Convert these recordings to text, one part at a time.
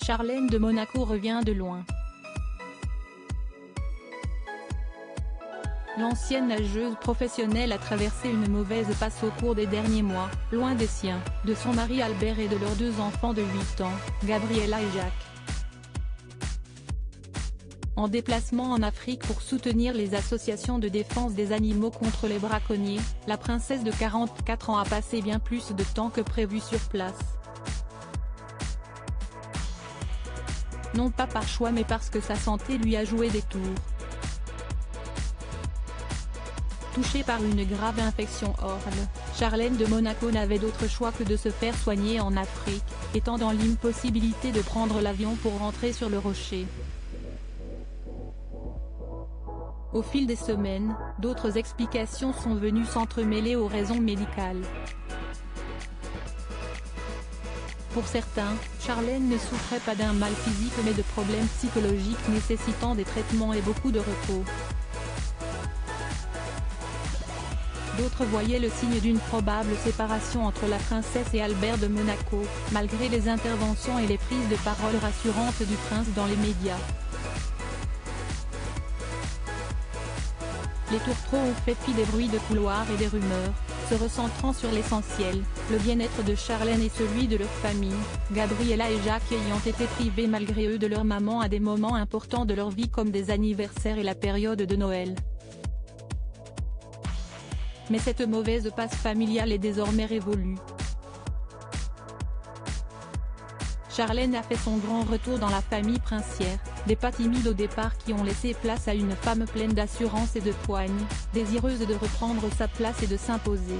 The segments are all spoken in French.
Charlène de Monaco revient de loin. L'ancienne nageuse professionnelle a traversé une mauvaise passe au cours des derniers mois, loin des siens, de son mari Albert et de leurs 2 enfants de 8 ans, Gabriella et Jacques. En déplacement en Afrique pour soutenir les associations de défense des animaux contre les braconniers, la princesse de 44 ans a passé bien plus de temps que prévu sur place. Non pas par choix mais parce que sa santé lui a joué des tours. Touchée par une grave infection orale, Charlène de Monaco n'avait d'autre choix que de se faire soigner en Afrique, étant dans l'impossibilité de prendre l'avion pour rentrer sur le Rocher. Au fil des semaines, d'autres explications sont venues s'entremêler aux raisons médicales. Pour certains, Charlène ne souffrait pas d'un mal physique mais de problèmes psychologiques nécessitant des traitements et beaucoup de repos. D'autres voyaient le signe d'une probable séparation entre la princesse et Albert de Monaco, malgré les interventions et les prises de parole rassurantes du prince dans les médias. Les tourtereaux ont fait fi des bruits de couloir et des rumeurs, se recentrant sur l'essentiel, le bien-être de Charlène et celui de leur famille, Gabriella et Jacques ayant été privés malgré eux de leur maman à des moments importants de leur vie comme des anniversaires et la période de Noël. Mais cette mauvaise passe familiale est désormais révolue. Charlène a fait son grand retour dans la famille princière, des pas timides au départ qui ont laissé place à une femme pleine d'assurance et de poigne, désireuse de reprendre sa place et de s'imposer.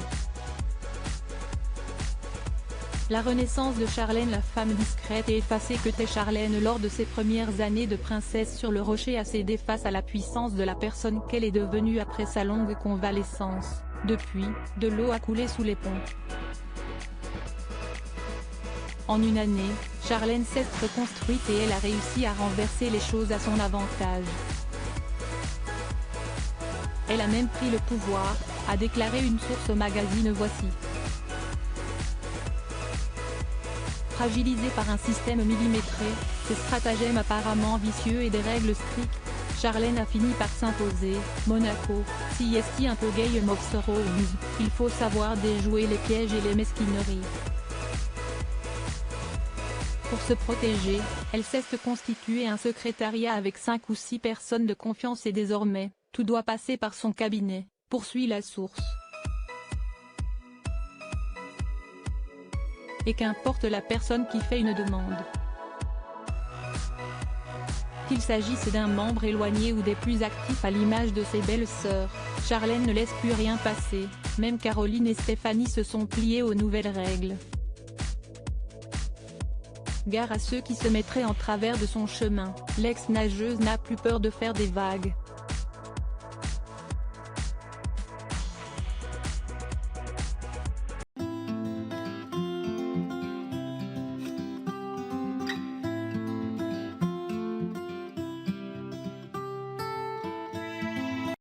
La renaissance de Charlène, la femme discrète et effacée que t'est Charlène lors de ses premières années de princesse sur le Rocher, a cédé face à la puissance de la personne qu'elle est devenue après sa longue convalescence. Depuis, de l'eau a coulé sous les ponts. En une année, Charlène s'est reconstruite et elle a réussi à renverser les choses à son avantage. Elle a même pris le pouvoir, a déclaré une source au magazine Voici. Fragilisée par un système millimétré, ses stratagèmes apparemment vicieux et des règles strictes, Charlène a fini par s'imposer. Monaco, si est un peu Game of Thrones, il faut savoir déjouer les pièges et les mesquineries. Pour se protéger, elle s'est constitué un secrétariat avec 5 ou 6 personnes de confiance et désormais, tout doit passer par son cabinet, poursuit la source. Et qu'importe la personne qui fait une demande. Qu'il s'agisse d'un membre éloigné ou des plus actifs à l'image de ses belles-sœurs, Charlène ne laisse plus rien passer, même Caroline et Stéphanie se sont pliées aux nouvelles règles. Gare à ceux qui se mettraient en travers de son chemin, l'ex-nageuse n'a plus peur de faire des vagues.